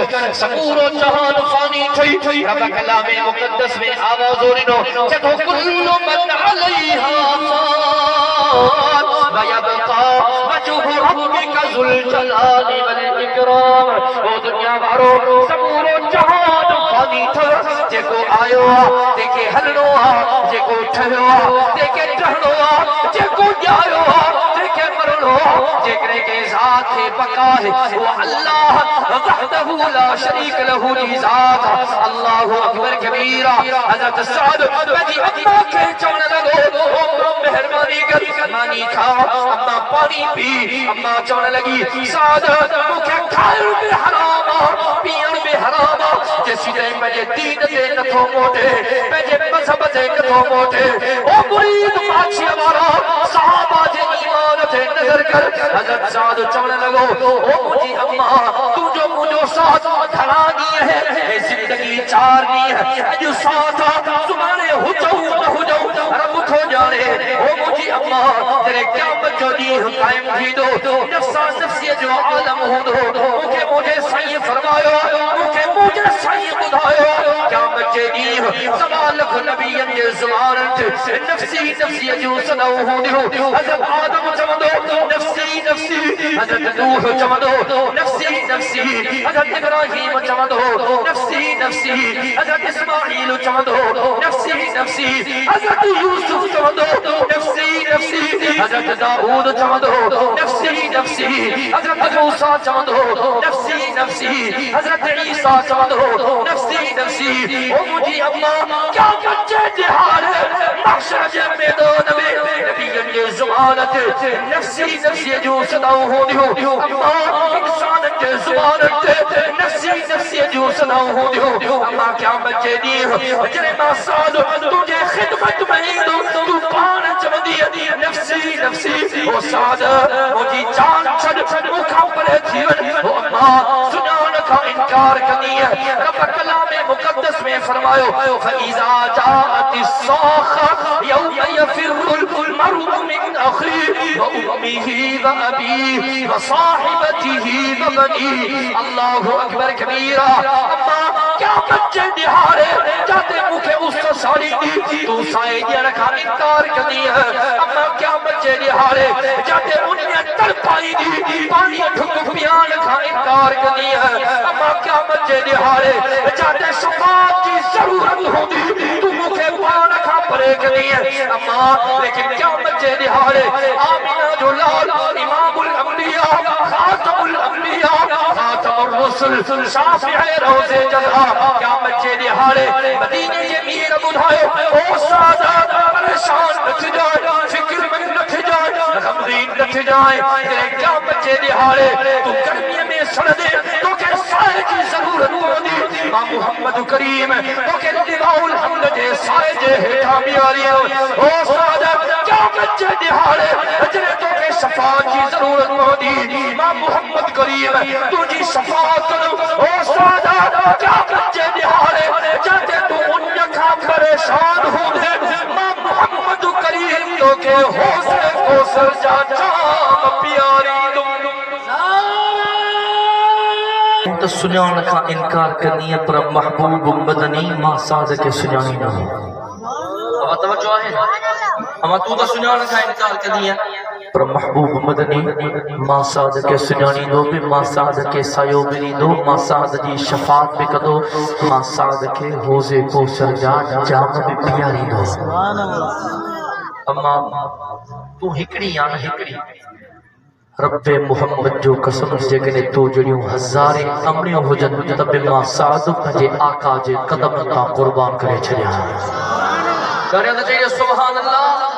دیگر سکور و جہان فانی تھی رب کلام مقدس میں آواز ورنو جدو کل من علیہا فان ویبقا وجہ ربک ذو الجلال والاکرام او دنیا بارو سکور و جہان فانی تھی جے کو آئیو دیکھے ہلنو جے کو ٹھہرو دیکھے ٹھہرو جے کو جائیو دیکھے مرنو جے کرے کے ذات بقا ہے وہ اللہ وحدہ لا شریک لہو جی ذات اللہ اکبر کبیرہ حضرت سعد بدی اللہ کے چون لگو مہربانی کر مانی کھا اما پانی پی اما چون لگی سعد مکھے کھائر بے حرام پیان بے حرام جیسی دے پہجے دین دے نتھو موٹے پہجے مذہب دے نتھو موٹے او مرید پاچھی ہمارا صحابہ جے ایمان تے نظر کر حضرت سعد چون لگو او مجھے اما تو جو مجھو ساتھ دھڑا دی ہے اے زندگی چار دی ہے اجو ساتھ تمہارے ہو جاؤ رب کھو جانے او مجھے اما تیرے قیامت جو دی قائم بھی دو نفسا نفسی جو عالم ہو دو مجھے صحیح فرمایا مجھے صحیح بدھایا قیامت جو دی سوالک نبیین کے زمانت نفسی نفسی جو صدو ہو دیو حضرت آدم چمدو نفسی نفسی حضرت نوح چمدو نفسی نفسی حضرت ابراہیم چمدو نفسی نفسی حضرت اسماعیل چمدو نفسی نفسی حضرت یوسف چمدو نفسی نفسی حضرت داؤد چمدو نفسی نفسی حضرت موسیٰ چمدو نفسی نفسی حضرت عیسیٰ چمدو نفسی نفسی او مجھے اللہ کیا بچے جہار محشر جب میدان میں نبیین کے زمانت نفسی نفسی جو صداؤ ہو دیو اللہ انسان کے زمانت نفسی نفسی جو صداؤ ہو دیو اللہ کیا بچے دیو جرے ما سعد تجھے خدمت میں دو تو پان چمدی نفسی نفسی او سعد مجھے جان چھڑ مکھا پر جیون او اللہ سنان کا انکار کرنی ہے رب کلام مقدس میں فرماؤ فَإِذَا جَاءَتِ الصَّاخَةُ يَوْمَ يَفِرُّ الْمَرْءُ مِنْ أَخِيهِ وَأُمِّهِ وَأَبِيهِ وَصَاحِبَتِهِ وَبَنِيهِ اللہ اکبر کبیرہ اما کیا بچے دہارے جاتے مکھے اس کو ساری دی تو سائے دیا رکھا انکار کرنی ہے اما کیا بچے دہارے جاتے انہیں تڑپائی دی پانی ٹھک پیان رکھا انکار کرنی ہے اما کیا بچے دہارے جاتے شفاعت کی ضرورت ہوتی تو مکھے پان رکھا پرے کرنی ہے اما لیکن کیا بچے دہارے آمینہ جو لال امام الانبیاء خاتم الانبیاء خاتم الرسل شافع روزے جزا کیا بچے دہارے مدینے کے میر بدھائے او سادہ پریشان نہ جائے فکر میں نہ جائے غمگین نہ جائے تیرے کیا بچے دہارے تو گرمی میں سڑ دے تو کہ سائے کی ضرورت ہوتی ماں محمد کریم تو کہ لواء الحمد جے سائے جے ہٹامی آلی او سادہ کیا بچے دہارے جرے تو کہ شفاعت کی ضرورت ہوتی ماں محمد کریم تجھی شفاعت کرو او سادہ کیا بچے دہارے جاتے تو ان کا پریشان ہو دے ماں محمد کریم تو کہ حوصلے کو سر جا جام پیاری تو سنیان کا انکار کرنی ہے پر محبوب مدنی ماں سادہ کے سنیانی نہ ہو اب توجہ ہے اما تو سنیان کا انکار کرنی ہے پر محبوب مدنی ماں سادہ کے سنیانی دو بھی ماں سادہ کے سایو بری دو ماں سادہ جی شفاعت بھی کدو ماں سادہ کے حوضے کو سر جا جام بھی پیاری دو اما تو ہکڑی یا نہ ہکڑی رب محمد جو قسم جگنے تو جڑیوں ہزارے امنیوں ہو جن تب ماں سعد پجے آقا جے قدم کا قربان کرے چھڑیا کرے تو چاہیے سبحان اللہ